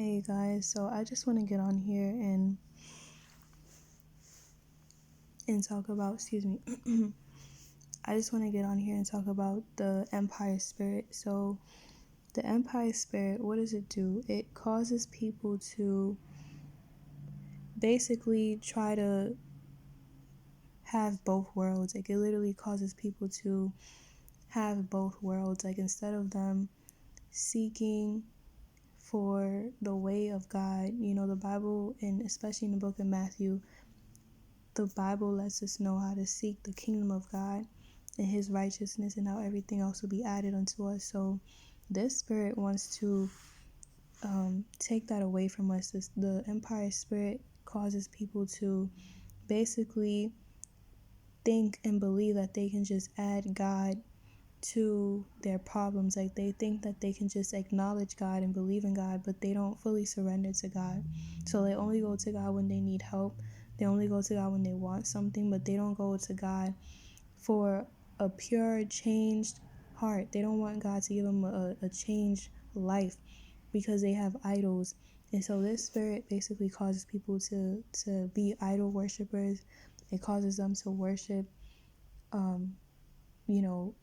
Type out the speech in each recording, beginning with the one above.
Hey guys, so I just want to get on here and talk about, I just want to get on here and talk about the Empire Spirit. So, the Empire Spirit, what does it do? It causes people to basically try to have both worlds. Like, it literally causes people to have both worlds. Like, instead of them seeking for the way of God, the Bible, and especially in the book of Matthew, the Bible lets us know how to seek the kingdom of God and his righteousness, and how everything else will be added unto us. So this spirit wants to take that away from us. The Empire Spirit causes people to basically think and believe that they can just add God to their problems. Like, they think that they can just acknowledge God and believe in God, but they don't fully surrender to God. So they only go to God when they need help. They only go to God when they want something, but they don't go to God for a pure, changed heart. They don't want God to give them a changed life because they have idols. And so this spirit basically causes people to be idol worshipers. It causes them to worship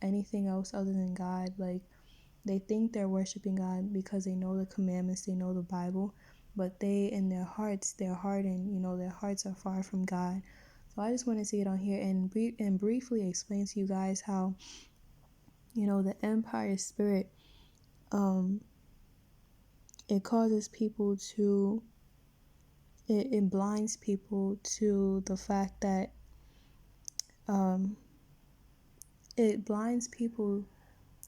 anything else other than God. Like, they think they're worshiping God because they know the commandments, they know the Bible, but they, in their hearts, they're hardened. Their hearts are far from God. So I just wanted to get on here and briefly explain to you guys how, the Empire Spirit, it causes people to, it blinds people to the fact that, it blinds people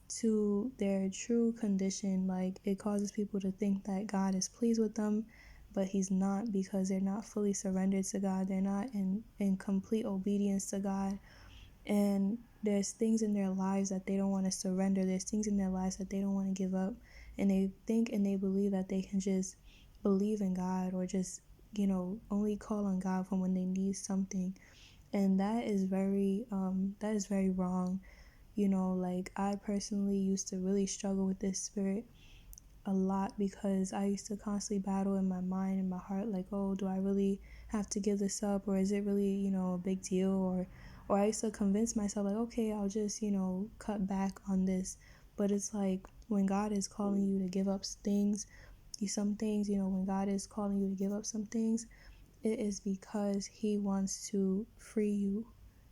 to their true condition. Like, it causes people to think that God is pleased with them, but he's not, because they're not fully surrendered to God. They're not in complete obedience to God. And there's things in their lives that they don't want to surrender. There's things in their lives that they don't want to give up. And they think and they believe that they can just believe in God, or just, only call on God from when they need something. And that is very wrong. Like, I personally used to really struggle with this spirit a lot, because I used to constantly battle in my mind and my heart, like, oh, do I really have to give this up, or is it really, a big deal? Or I used to convince myself, like, okay, I'll just, cut back on this. But it's like, when God is calling you to give up some things, when God is calling you to give up some things, it is because he wants to free you,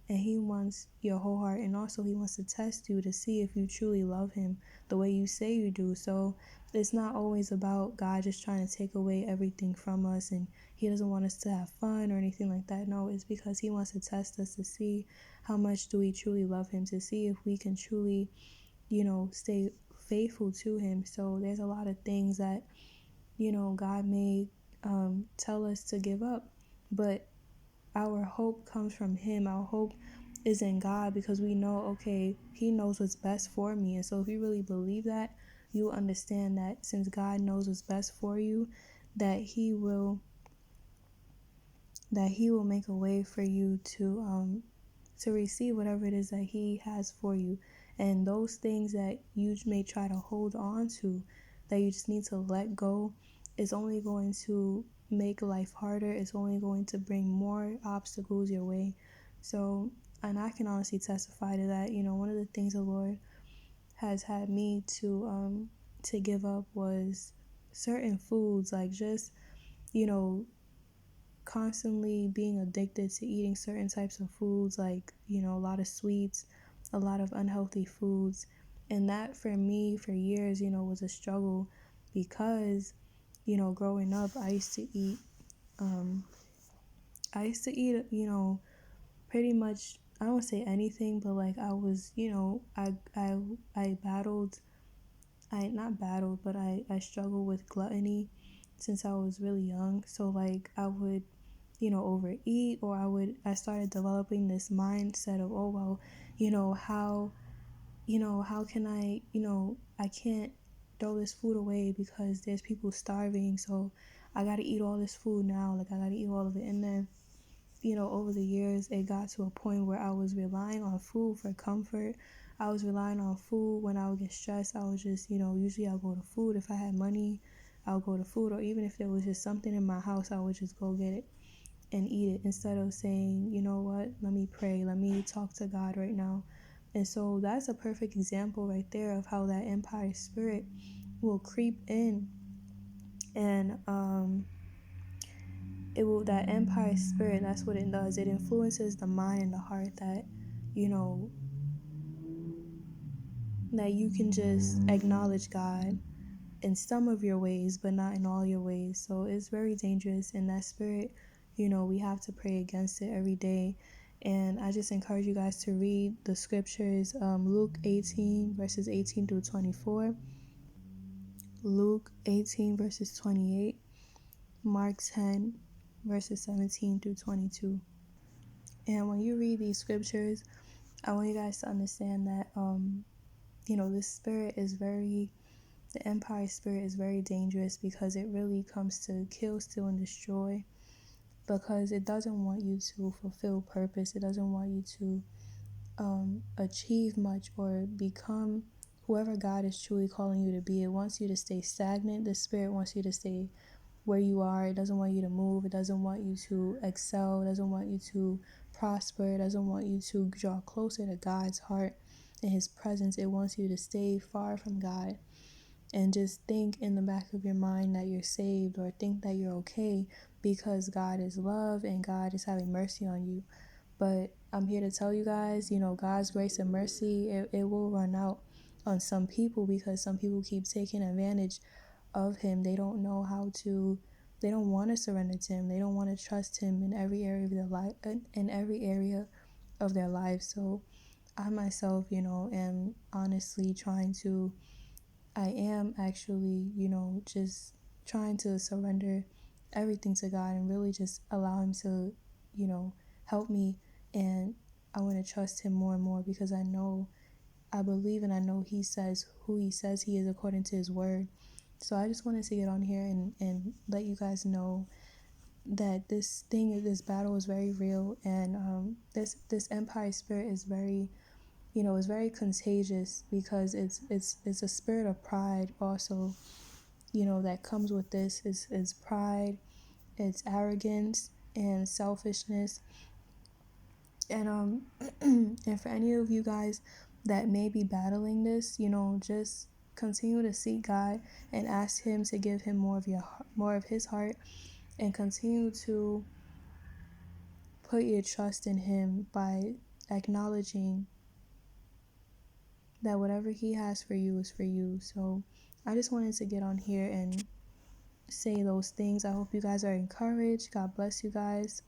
and he wants your whole heart, and also he wants to test you to see if you truly love him the way you say you do. So it's not always about God just trying to take away everything from us, and he doesn't want us to have fun or anything like that. No, it's because he wants to test us to see how much do we truly love him, to see if we can truly, stay faithful to him. So there's a lot of things that, God may tell us to give up, but our hope comes from him. Our hope is in God, because we know, okay, he knows what's best for me. And so if you really believe that, you understand that since God knows what's best for you, that he will make a way for you to receive whatever it is that he has for you. And those things that you may try to hold on to, that you just need to let go, is only going to make life harder. It's only going to bring more obstacles your way. So, and I can honestly testify to that. One of the things the Lord has had me to give up was certain foods, like just, you know, constantly being addicted to eating certain types of foods, like, a lot of sweets, a lot of unhealthy foods. And that, for me, for years, was a struggle, because, growing up, I used to eat, pretty much, I don't say anything, but like, I was, I battled, I not battled, but I struggled with gluttony since I was really young. So like, I would, overeat, or I started developing this mindset of, oh, well, how, how can I, I can't throw this food away because there's people starving. So I got to eat all this food now. Like, I got to eat all of it. And then, over the years, it got to a point where I was relying on food for comfort. I was relying on food when I would get stressed. I was just, usually I'll go to food. If I had money, I'll go to food, or even if there was just something in my house, I would just go get it and eat it instead of saying, you know what, let me pray, let me talk to God right now. And so that's a perfect example right there of how that empire spirit will creep in, and it will, that empire spirit, that's what it does. It influences the mind and the heart that, you know, that you can just acknowledge God in some of your ways, but not in all your ways. So it's very dangerous. And that spirit, you know, we have to pray against it every day. And I just encourage you guys to read the scriptures, Luke 18, verses 18 through 24, Luke 18, verses 28, Mark 10, verses 17 through 22. And when you read these scriptures, I want you guys to understand that, you know, this spirit is very, the empire spirit is very dangerous because it really comes to kill, steal, and destroy, because it doesn't want you to fulfill purpose. It doesn't want you to achieve much or become whoever God is truly calling you to be. It wants you to stay stagnant. The spirit wants you to stay where you are. It doesn't want you to move. It doesn't want you to excel. It doesn't want you to prosper. It doesn't want you to draw closer to God's heart and his presence. It wants you to stay far from God and just think in the back of your mind that you're saved, or think that you're okay because God is love and God is having mercy on you. But I'm here to tell you guys, you know, God's grace and mercy, it will run out on some people, because some people keep taking advantage of him. They don't know how to, they don't want to surrender to him. They don't want to trust him in every area of their life, in every area of their lives. So I myself, you know, am honestly trying to, I am actually, you know, just trying to surrender everything to God and really just allow him to, you know, help me. And I want to trust him more and more, because I know, I believe, and I know he says who he says he is according to his word. So I just wanted to get on here and let you guys know that this battle is very real. And this empire spirit is very, you know, is very contagious, because it's a spirit of pride also, you know, that comes with this is pride, it's arrogance and selfishness. And and for any of you guys that may be battling this, you know, just continue to seek God and ask him to give him more of his heart, and continue to put your trust in him by acknowledging that whatever he has for you is for you. So I just wanted to get on here and say those things. I hope you guys are encouraged. God bless you guys.